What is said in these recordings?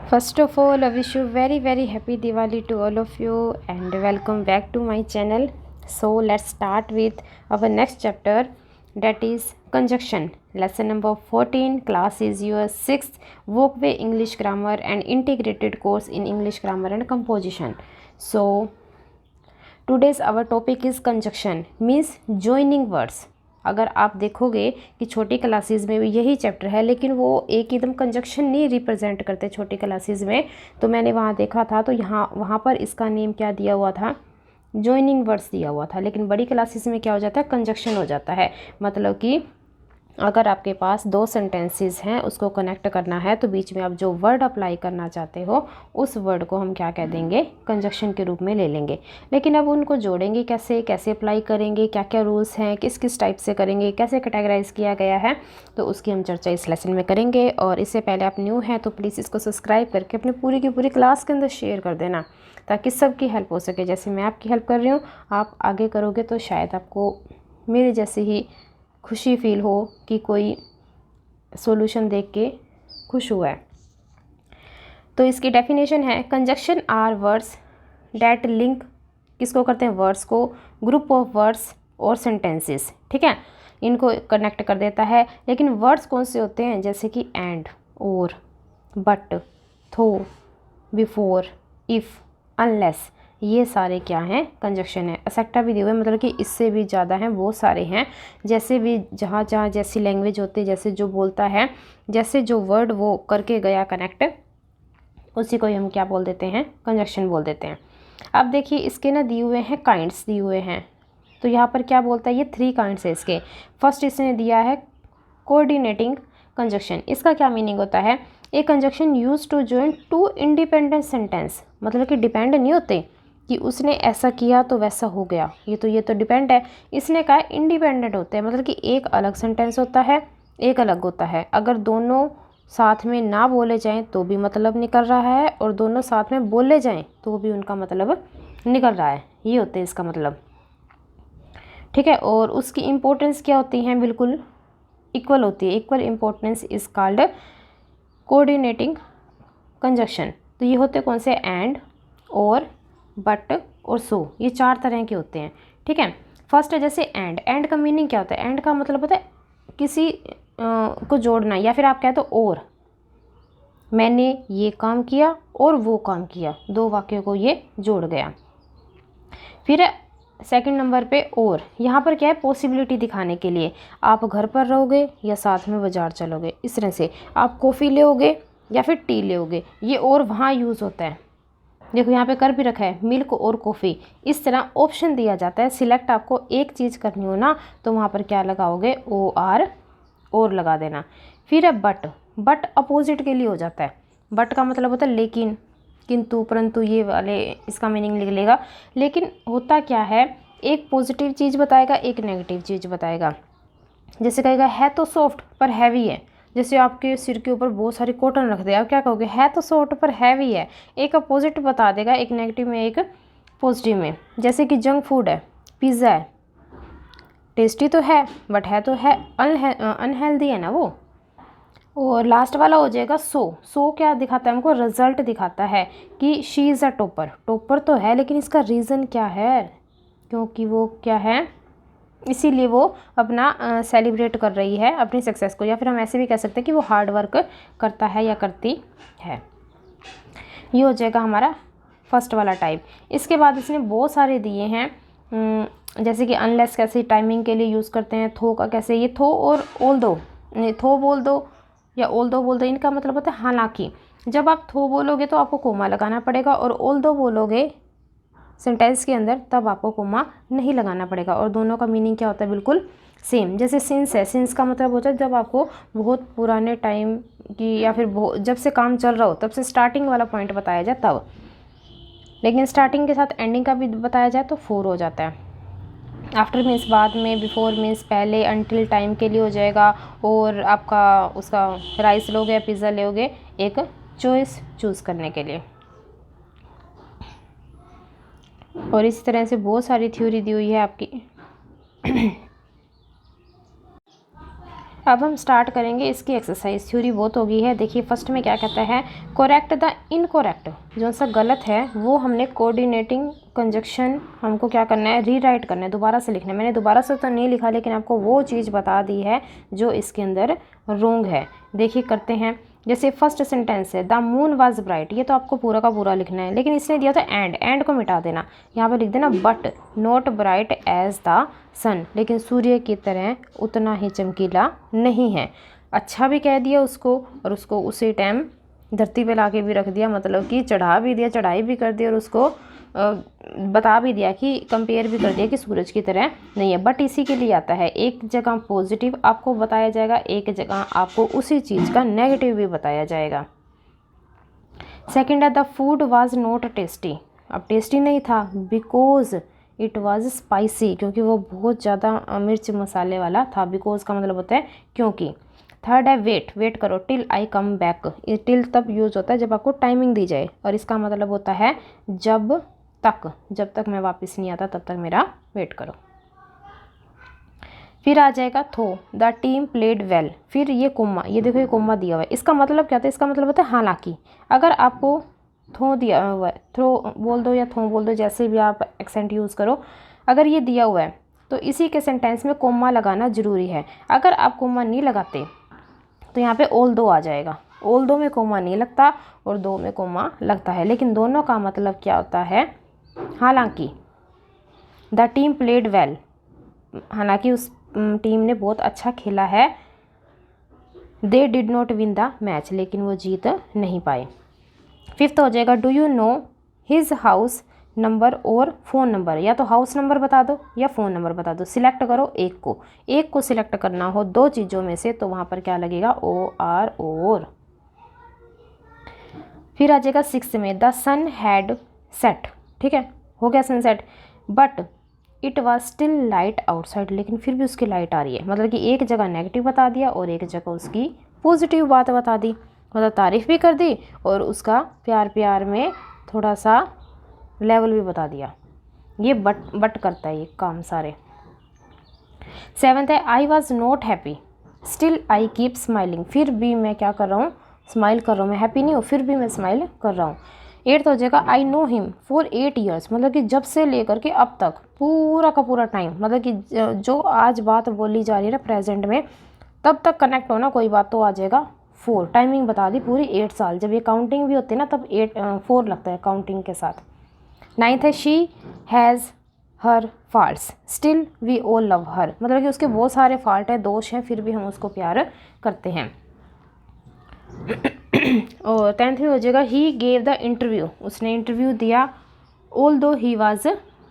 First of all, I wish you very happy Diwali to all of you and welcome back to my channel. So let's start with our next chapter, that is conjunction. Lesson number 14. Class is your 6th Walkway English Grammar and integrated course in English Grammar and Composition. So today's our topic is conjunction, means joining words. अगर आप देखोगे कि छोटी classes में भी यही chapter है, लेकिन वो एक एकदम कंजक्शन नहीं रिप्रेजेंट करते छोटी क्लासेस में। तो मैंने वहाँ देखा था, तो वहाँ पर इसका नेम क्या दिया हुआ था, जॉइनिंग वर्ड्स दिया हुआ था। लेकिन बड़ी क्लासेस में क्या हो जाता है, कंजक्शन हो जाता है। मतलब कि अगर आपके पास दो सेंटेंसेस हैं, उसको कनेक्ट करना है, तो बीच में आप जो वर्ड अप्लाई करना चाहते हो उस वर्ड को हम क्या कह देंगे, कंजक्शन के रूप में ले लेंगे। लेकिन अब उनको जोड़ेंगे कैसे, कैसे अप्लाई करेंगे, क्या क्या रूल्स हैं, किस किस टाइप से करेंगे, कैसे कैटेगराइज किया गया है, तो उसकी हम चर्चा इस लेसन में करेंगे। और इससे पहले आप न्यू हैं तो प्लीज़ इसको सब्सक्राइब करके अपनी पूरी की पूरी क्लास के अंदर शेयर कर देना, ताकि सबकी हेल्प हो सके। जैसे मैं आपकी हेल्प कर रही हूँ, आप आगे करोगे तो शायद आपको मेरे जैसे ही खुशी फील हो कि कोई सॉल्यूशन देख के खुश हुआ है। तो इसकी डेफिनेशन है, conjunction are words that link, किसको करते हैं, वर्ड्स को, ग्रुप ऑफ वर्ड्स और सेंटेंसेस। ठीक है, इनको कनेक्ट कर देता है। लेकिन वर्ड्स कौन से होते हैं, जैसे कि एंड, और, बट, थो, बिफोर, इफ़, अनलेस, ये सारे क्या हैं, कंजक्शन है। एक्सेट्रा भी दिए हुए, मतलब कि इससे भी ज़्यादा हैं, वो सारे हैं। जैसे भी जहाँ जहाँ जैसी लैंग्वेज होती है, जैसे जो बोलता है, जैसे जो वर्ड वो करके गया कनेक्ट, उसी को ही हम क्या बोल देते हैं, कंजक्शन बोल देते हैं। अब देखिए इसके ना दिए हुए हैं, काइंड्स दिए हुए हैं। तो यहाँ पर क्या बोलता है, ये 3 काइंड्स है इसके। फर्स्ट इसने दिया है कोऑर्डिनेटिंग कंजक्शन। इसका क्या मीनिंग होता है, a conjunction use to join 2 independent sentence. मतलब कि डिपेंड नहीं होते कि उसने ऐसा किया तो वैसा हो गया, ये तो डिपेंड है। इसने कहा इंडिपेंडेंट होते हैं, मतलब कि एक अलग सेंटेंस होता है, एक अलग होता है। अगर दोनों साथ में ना बोले जाएं तो भी मतलब निकल रहा है, और दोनों साथ में बोले जाएं तो भी उनका मतलब निकल रहा है। ये होते हैं इसका मतलब। ठीक है, और उसकी इम्पोर्टेंस क्या होती है, बिल्कुल इक्वल होती है। Equal importance is called coordinating conjunction. तो ये होते कौन से, एंड, और, बट और सो, ये 4 तरह के होते हैं। ठीक है, फर्स्ट है जैसे एंड। एंड का मीनिंग क्या होता है, एंड का मतलब होता है किसी को जोड़ना, या फिर आप कहें तो और, मैंने ये काम किया और वो काम किया, 2 वाक्यों को ये जोड़ गया। फिर सेकंड नंबर पे और, यहाँ पर क्या है, पॉसिबिलिटी दिखाने के लिए। आप घर पर रहोगे या साथ में बाजार चलोगे, इस तरह से। आप कॉफ़ी लोगे या फिर टी लोगे, ये और वहाँ यूज़ होता है। देखो यहाँ पे कर भी रखा है, मिल्क और कॉफ़ी। इस तरह ऑप्शन दिया जाता है, सिलेक्ट आपको एक चीज़ करनी हो ना, तो वहाँ पर क्या लगाओगे, ओ आर, और लगा देना। फिर है बट। बट अपोजिट के लिए हो जाता है। बट का मतलब होता है लेकिन, किंतु, परंतु, ये वाले इसका मीनिंग निकलेगा। लेकिन होता क्या है, एक पॉजिटिव चीज़ बताएगा, एक नेगेटिव चीज़ बताएगा। जैसे कहेगा है तो सॉफ्ट पर हैवी है। जैसे आपके सिर के ऊपर बहुत सारी कॉटन रख दे, आप क्या कहोगे, है तो सॉफ्ट पर हैवी है। एक अपोजिट बता देगा, एक नेगेटिव में एक पॉजिटिव में। जैसे कि जंक फूड है, पिज़्ज़ा है, टेस्टी तो है बट है तो है अनहेल्दी है ना वो। और लास्ट वाला हो जाएगा सो। सो क्या दिखाता है हमको, रिजल्ट दिखाता है कि she is a topper. Topper तो है, लेकिन इसका रीज़न क्या है, क्योंकि वो क्या है, इसीलिए वो अपना सेलिब्रेट कर रही है अपनी सक्सेस को। या फिर हम ऐसे भी कह सकते हैं कि वो हार्ड वर्क करता है या करती है। ये हो जाएगा हमारा फर्स्ट वाला टाइप। इसके बाद इसने बहुत सारे दिए हैं, जैसे कि अनलेस कैसे टाइमिंग के लिए यूज़ करते हैं, थो का कैसे, ये थो और ऑल दो, थो बोल दो या ऑल दो बोल दो, इनका मतलब होता है हालांकि। जब आप थो बोलोगे तो आपको कोमा लगाना पड़ेगा, और ऑल दो बोलोगे सेंटेंस के अंदर तब आपको कोमा नहीं लगाना पड़ेगा। और दोनों का मीनिंग क्या होता है, बिल्कुल सेम। जैसे सिंस है, सिंस का मतलब होता है जब आपको बहुत पुराने टाइम की, या फिर जब से काम चल रहा हो तब से स्टार्टिंग वाला पॉइंट बताया जाए तब। लेकिन स्टार्टिंग के साथ एंडिंग का भी बताया जाए तो फोर हो जाता है। आफ्टर मीन्स बाद में, बिफोर मीन्स पहले, अनटिल टाइम के लिए हो जाएगा। और आपका उसका राइस लोगे या पिज़्ज़ा लोगे, एक चॉइस चूज़ करने के लिए। और इसी तरह से बहुत सारी थ्योरी दी हुई है आपकी। अब हम स्टार्ट करेंगे इसकी एक्सरसाइज। थ्योरी बहुत हो गई है। देखिए फर्स्ट में क्या कहता है, करेक्ट द इनकरेक्ट, जो सा गलत है वो हमने कोऑर्डिनेटिंग कंजक्शन हमको क्या करना है, रीराइट करना है, दोबारा से लिखना है। मैंने दोबारा से तो नहीं लिखा, लेकिन आपको वो चीज़ बता दी है जो इसके अंदर रोंग है। देखिए करते हैं। जैसे फर्स्ट सेंटेंस है द मून वाज ब्राइट, ये तो आपको पूरा का पूरा लिखना है, लेकिन इसने दिया था एंड को मिटा देना। यहाँ पे लिख देना but not bright as the sun, लेकिन सूर्य की तरह उतना ही चमकीला नहीं है। अच्छा भी कह दिया उसको, और उसको उसी टाइम धरती पे लाके भी रख दिया, मतलब कि चढ़ा भी दिया, चढ़ाई भी कर दी, और उसको बता भी दिया कि कंपेयर भी कर दिया कि सूरज की तरह नहीं है। बट इसी के लिए आता है, एक जगह पॉजिटिव आपको बताया जाएगा, एक जगह आपको उसी चीज़ का नेगेटिव भी बताया जाएगा। सेकंड है the food was not tasty, अब टेस्टी नहीं था बिकॉज इट वाज स्पाइसी, क्योंकि वो बहुत ज़्यादा मिर्च मसाले वाला था। बिकॉज का मतलब होता है क्योंकि। थर्ड है वेट करो टिल आई कम बैक, ये टिल तब यूज़ होता है जब आपको टाइमिंग दी जाए, और इसका मतलब होता है जब तक मैं वापस नहीं आता तब तक मेरा वेट करो। फिर आ जाएगा थो द टीम प्लेड वेल, फिर ये कोमा, ये देखो ये कोमा दिया हुआ है, इसका मतलब क्या था, इसका मतलब होता है हालांकि। अगर आपको थो दिया हुआ है, थ्रो बोल दो या थो बोल दो, जैसे भी आप एक्सेंट यूज़ करो, अगर ये दिया हुआ है तो इसी के सेंटेंस में कोमा लगाना ज़रूरी है। अगर आप कोमा नहीं लगाते तो यहाँ पे ऑल दो आ जाएगा। ऑल दो में कोमा नहीं लगता और दो में कोमा लगता है, लेकिन दोनों का मतलब क्या होता है, हालांकि। द टीम प्लेड वेल, हालांकि उस टीम ने बहुत अच्छा खेला है। They did not win the match, लेकिन वो जीत नहीं पाए। फिफ्थ हो जाएगा do you know his house number और फ़ोन नंबर, या तो हाउस नंबर बता दो या फ़ोन नंबर बता दो, सिलेक्ट करो एक को सिलेक्ट करना हो दो चीज़ों में से, तो वहाँ पर क्या लगेगा, ओ आर और। फिर आ जाएगा सिक्स में द सन हैड सेट, ठीक है हो गया sunset, but it was still light outside, लेकिन फिर भी उसकी लाइट आ रही है, मतलब कि एक जगह नेगेटिव बता दिया और एक जगह उसकी पॉजिटिव बात बता दी, मतलब तारीफ़ भी कर दी और उसका प्यार में थोड़ा सा लेवल भी बता दिया। ये बट करता है ये काम सारे। सेवन्थ है I was not happy still I keep smiling, फिर भी मैं क्या कर रहा हूँ, स्माइल कर रहा हूँ, मैं हैप्पी नहीं हूँ फिर भी मैं स्माइल कर रहा हूँ। एट्थ हो जाएगा I know him for 8 years, मतलब कि जब से लेकर के अब तक पूरा का पूरा टाइम, मतलब कि जो आज बात बोली जा रही है ना प्रेजेंट में, तब तक कनेक्ट होना कोई बात तो आ जाएगा 4, टाइमिंग बता दी पूरी 8 साल। जब ये काउंटिंग भी होती है ना तब 4 लगता है काउंटिंग के साथ। नाइन्थ है she has her faults still we all love her, मतलब कि उसके बहुत सारे फॉल्ट हैं, दोष हैं, फिर भी हम उसको प्यार करते हैं। और 10th में हो जाएगा ही गेव द इंटरव्यू, उसने इंटरव्यू दिया, ऑल दो ही वॉज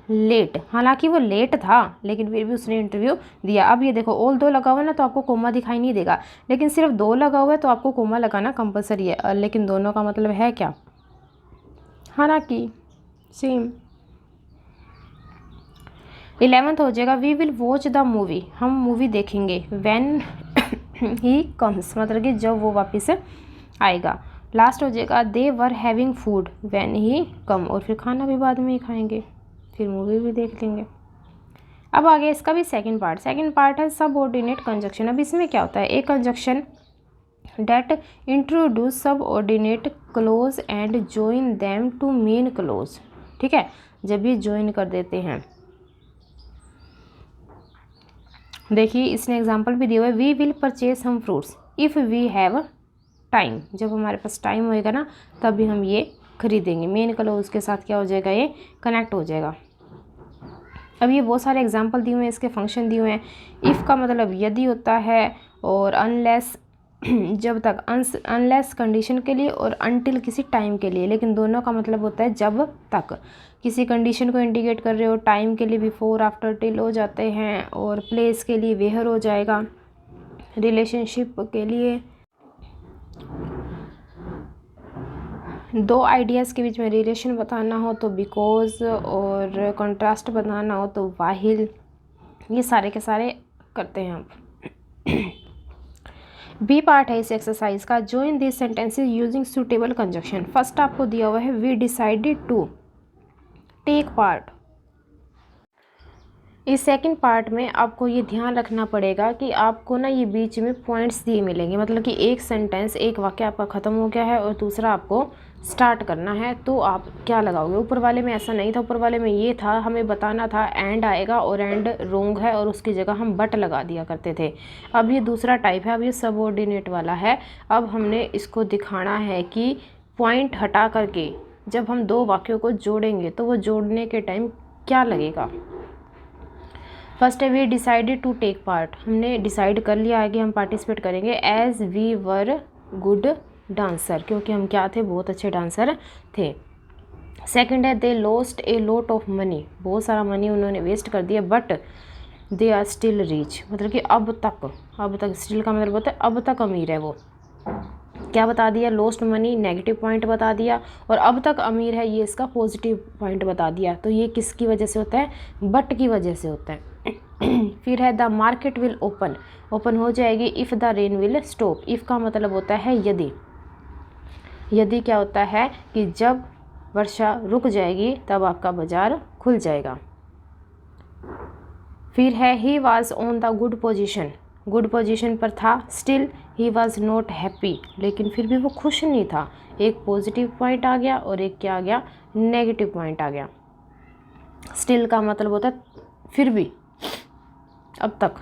लेट, हालांकि वो लेट था लेकिन फिर भी उसने इंटरव्यू दिया। अब ये देखो ऑल दो लगा हुआ है ना तो आपको कोमा दिखाई नहीं देगा, लेकिन सिर्फ दो लगा हुआ है तो आपको कोमा लगाना कंपलसरी है, लेकिन दोनों का मतलब है क्या, हालांकि सेम। 11th हो जाएगा we will watch the movie, हम मूवी देखेंगे, व्हेन ही कम्स, मतलब कि जब वो वापस आएगा। लास्ट हो जाएगा they were having food when he come, और फिर खाना भी बाद में ही खाएंगे, फिर मूवी भी देख लेंगे। अब आगे इसका भी सेकंड पार्ट है सबऑर्डिनेट कंजक्शन। अब इसमें क्या होता है, एक conjunction that introduce subordinate clause and join them to main clause, ठीक है, जब ये जॉइन कर देते हैं। देखिए इसने एग्जाम्पल भी दिया हुआ है, we will purchase some fruits if we have time, जब हमारे पास टाइम होएगा ना तभी हम ये खरीदेंगे। मेन क्लोज के साथ क्या हो जाएगा, ये कनेक्ट हो जाएगा। अब ये बहुत सारे एग्जाम्पल दिए हुए हैं, इसके फंक्शन दिए हुए हैं। इफ़ का मतलब यदि होता है, और अनलेस जब तक, अनलेस कंडीशन के लिए, और अनटिल किसी टाइम के लिए, लेकिन दोनों का मतलब होता है जब तक। किसी कंडीशन को इंडिकेट कर रहे हो, टाइम के लिए बिफोर आफ्टर टिल हो जाते हैं, और प्लेस के लिए वेयर हो जाएगा, रिलेशनशिप के लिए दो आइडियाज़ के बीच में रिलेशन बताना हो तो बिकॉज, और कंट्रास्ट बताना हो तो वाहिल, ये सारे के सारे करते हैं हम। बी पार्ट है इस एक्सरसाइज का, join this sentences using suitable conjunction. First आपको दिया हुआ है we decided to take part इस सेकंड पार्ट में आपको ये ध्यान रखना पड़ेगा कि आपको ना ये बीच में पॉइंट्स दिए मिलेंगे, मतलब कि एक सेंटेंस, एक वाक्य आपका ख़त्म हो गया है और दूसरा आपको स्टार्ट करना है, तो आप क्या लगाओगे। ऊपर वाले में ऐसा नहीं था, ऊपर वाले में ये था, हमें बताना था एंड आएगा और एंड रोंग है और उसकी जगह हम बट लगा दिया करते थे। अब ये दूसरा टाइप है, अब ये सबऑर्डिनेट वाला है। अब हमने इसको दिखाना है कि पॉइंट हटा करके जब हम दो वाक्यों को जोड़ेंगे तो वो जोड़ने के टाइम क्या लगेगा। फर्स्ट है we decided to take part, हमने डिसाइड कर लिया है कि हम पार्टिसिपेट करेंगे। As we were good dancer, क्योंकि हम क्या थे, बहुत अच्छे डांसर थे। सेकंड है they lost a lot of money, बहुत सारा मनी उन्होंने वेस्ट कर दिया। But they are still rich, मतलब कि अब तक स्टिल का मतलब होता है अब तक अमीर है वो। क्या बता दिया, लॉस्ट मनी नेगेटिव पॉइंट बता दिया, और अब तक अमीर है ये इसका पॉजिटिव पॉइंट बता दिया। तो ये किसकी वजह से होता है, बट की वजह से होता है। फिर है द मार्केट विल ओपन हो जाएगी if the rain will stop. If का मतलब होता है यदि क्या होता है कि जब वर्षा रुक जाएगी तब आपका बाज़ार खुल जाएगा। फिर है he was on the good position पर था। Still he was not happy, लेकिन फिर भी वो खुश नहीं था। एक पॉजिटिव पॉइंट आ गया और एक क्या आ गया, नेगेटिव पॉइंट आ गया। स्टिल का मतलब होता है फिर भी, अब तक।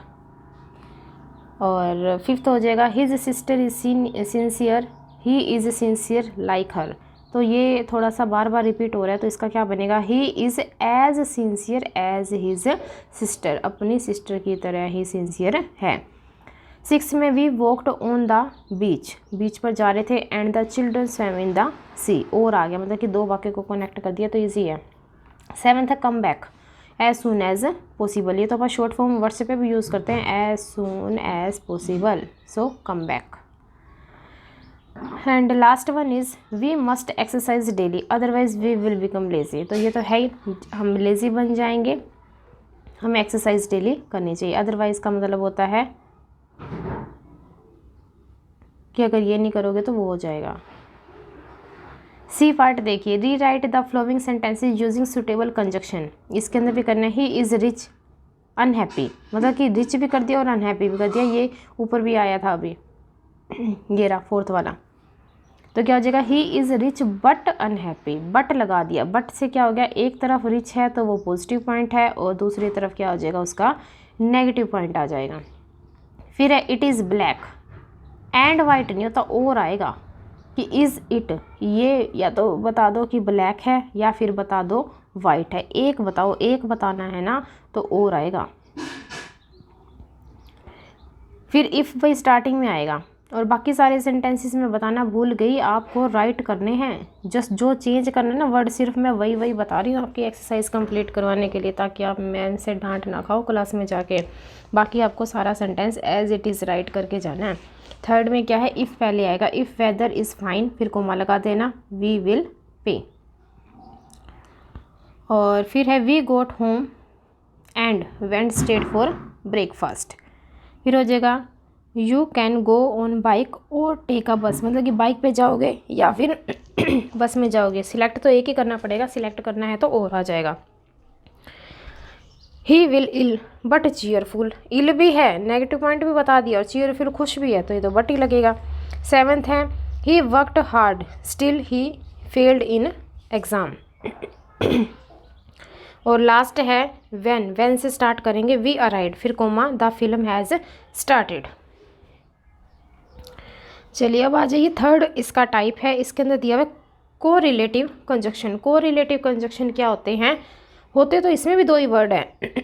और फिफ्थ हो जाएगा his sister is sincere, he is sincere like her. तो ये थोड़ा सा बार बार रिपीट हो रहा है, तो इसका क्या बनेगा, he is as sincere as his sister, अपनी सिस्टर की तरह ही सिंसियर है। सिक्स में we walked on the beach पर जा रहे थे। And the children swam in the sea, और आ गया, मतलब कि दो वाक्य को कनेक्ट कर दिया तो ईजी है। सेवन्थ है come back as soon as possible, ये तो अपन शॉर्ट फॉर्म वर्ड पे भी यूज़ करते हैं, as soon as possible, so come back. And last one is we must exercise daily otherwise we will become lazy. तो ये तो है ही, हम लेज़ी बन जाएंगे, हमें एक्सरसाइज डेली करनी चाहिए। अदरवाइज का मतलब होता है कि अगर ये नहीं करोगे तो वो हो जाएगा। सी पार्ट देखिए, री right the flowing sentences using suitable conjunction. इसके अंदर भी करना है ही इज़ रिच अनहैप्पी, मतलब कि रिच भी कर दिया और अनहैप्पी भी कर दिया। ये ऊपर भी आया था अभी, ये रहा फोर्थ वाला। तो क्या हो जाएगा, he is rich but unhappy, but लगा दिया। बट से क्या हो गया, एक तरफ रिच है तो वो पॉजिटिव पॉइंट है और दूसरी तरफ क्या हो जाएगा, उसका नेगेटिव पॉइंट आ जाएगा। फिर है it is black and white, नहीं होता और आएगा कि इज़ इट, ये या तो बता दो कि ब्लैक है या फिर बता दो वाइट है, एक बताओ, एक बताना है ना, तो और आएगा। फिर इफ़ भाई स्टार्टिंग में आएगा और बाकी सारे सेंटेंसेस में बताना भूल गई, आपको राइट करने हैं। जस्ट जो चेंज करना है ना वर्ड, सिर्फ मैं वही बता रही हूँ आपकी एक्सरसाइज कंप्लीट करवाने के लिए, ताकि आप मैम से डांट ना खाओ क्लास में जाके। बाकी आपको सारा sentence as it is write करके जाना है। थर्ड में क्या है, इफ़ पहले आएगा, इफ़ वेदर इज़ फाइन, फिर कोमा लगा देना, वी विल पे। और फिर है we got home and went straight for breakfast. फिर हो जाएगा you can go on bike और टेक अ बस, मतलब कि बाइक पे जाओगे या फिर बस में जाओगे। सिलेक्ट तो एक ही करना पड़ेगा, सिलेक्ट करना है तो और आ जाएगा। He will ill but cheerful, ill भी है, नेगेटिव पॉइंट भी बता दिया, और चीयरफुल खुश भी है, तो ये तो बट ही लगेगा। सेवन्थ है he worked hard still he failed in exam. और लास्ट है व्हेन से स्टार्ट करेंगे, वी अराइव्ड, फिर comma the film has started. चलिए अब आ जाइए थर्ड, इसका टाइप है, इसके अंदर दिया हुआ को रिलेटिव कंजक्शन। को रिलेटिव कंजक्शन क्या होते हैं, होते तो इसमें भी दो ही वर्ड हैं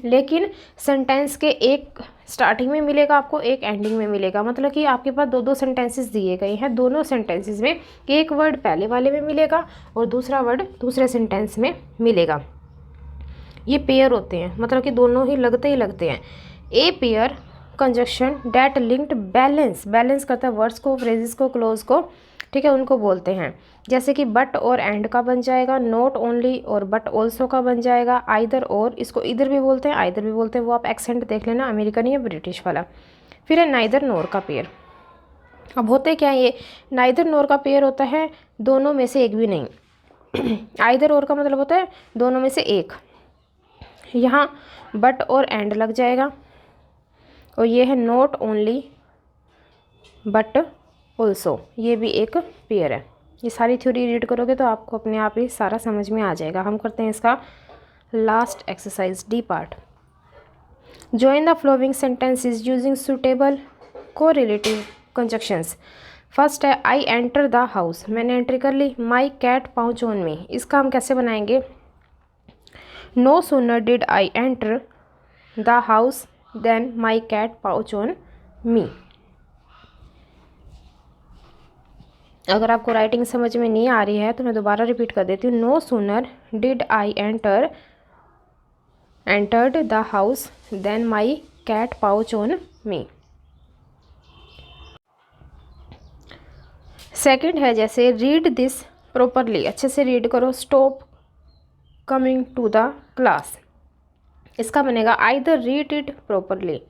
लेकिन सेंटेंस के एक स्टार्टिंग में मिलेगा आपको, एक एंडिंग में मिलेगा। मतलब कि आपके पास दो सेंटेंसेस दिए गए हैं, दोनों सेंटेंसेस में एक वर्ड पहले वाले में मिलेगा और दूसरा वर्ड दूसरे सेंटेंस में मिलेगा। ये पेयर होते हैं, मतलब कि दोनों ही लगते हैं। A pair conjunction that linked balance करता है वर्ड्स को, फ्रेजेस को, क्लोज को, ठीक है, उनको बोलते हैं। जैसे कि बट और एंड का बन जाएगा, नॉट ओनली और बट ऑल्सो का बन जाएगा, आइदर और, इसको इधर भी बोलते हैं आइदर भी बोलते हैं, वो आप एक्सेंट देख लेना, अमेरिकन या ब्रिटिश वाला। फिर है नाइदर नोर का पेयर। अब होते क्या है, ये नाइदर नोर का पेयर होता है दोनों में से एक भी नहीं। आइदर और का मतलब होता है दोनों में से एक, यहाँ बट और एंड लग जाएगा, और ये है नॉट ओनली बट ऑल्सो, ये भी एक पेयर है। ये सारी थ्योरी रीड करोगे तो आपको अपने आप ही सारा समझ में आ जाएगा। हम करते हैं इसका last exercise, D part. Join the following sentences using suitable correlative conjunctions. First है आई एंटर द हाउस, मैंने एंट्री कर ली। My cat pouch on me, इसका हम कैसे बनाएंगे? No sooner did I enter the house then my cat pouch on me. अगर आपको राइटिंग समझ में नहीं आ रही है तो मैं दोबारा रिपीट कर देती हूँ। No sooner did I entered the house then my cat pouch on me. Second है जैसे रीड दिस प्रॉपरली, अच्छे से रीड करो। Stop coming to the class, इसका बनेगा आइदर रीड इट प्रॉपरली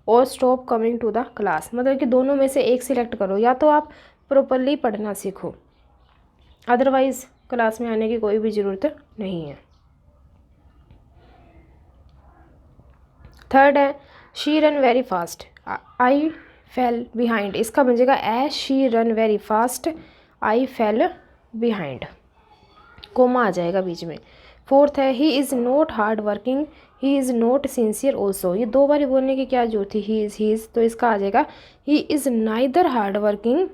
और stop coming to the class. मतलब कि दोनों में से एक सिलेक्ट करो, या तो आप प्रॉपरली पढ़ना सीखो, अदरवाइज क्लास में आने की कोई भी ज़रूरत नहीं है। थर्ड है she run very fast, I fell behind, इसका बनेगा as she run very fast I fell behind, comma आ जाएगा बीच में। फोर्थ है he is not hard working, he is not sincere also, ये दो बार बोलने की क्या जरूरत थी, ही इज़, तो इसका आ जाएगा he is neither hard working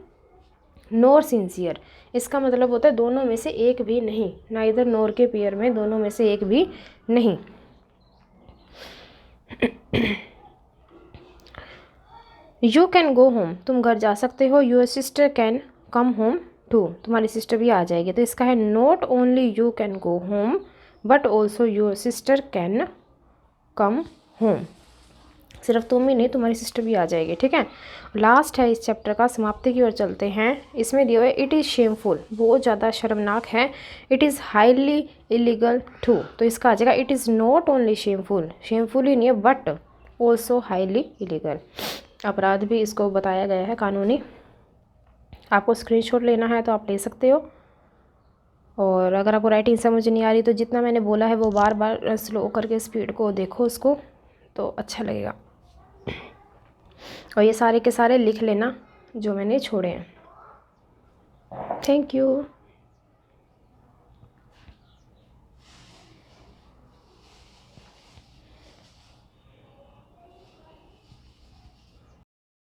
nor sincere. इसका मतलब होता है दोनों में से एक भी नहीं, नाइदर नॉर के पेयर में दोनों में से एक भी नहीं। यू कैन गो होम, तुम घर जा सकते हो। Your sister can come home too, तुम्हारी सिस्टर भी आ जाएगी। तो इसका है not only you can go home but also your sister can come home, सिर्फ तुम ही नहीं तुम्हारी सिस्टर भी आ जाएगी। ठीक है, लास्ट है इस चैप्टर का, समाप्ति की ओर चलते हैं। इसमें दिया हुआ है इट इज़ शेमफुल, बहुत ज़्यादा शर्मनाक है। It is highly illegal to, तो इसका आ जाएगा it is not only shameful, shameful ही नहीं है बट ऑल्सो हाईली इलीगल। अपराध भी इसको बताया गया है कानूनी। आपको स्क्रीनशॉट लेना है तो आप ले सकते हो, और अगर आपको राइटिंग समझ नहीं आ रही तो जितना मैंने बोला है वो बार बार स्लो करके स्पीड को देखो उसको, तो अच्छा लगेगा। और ये सारे के सारे लिख लेना जो मैंने छोड़े हैं। Thank you.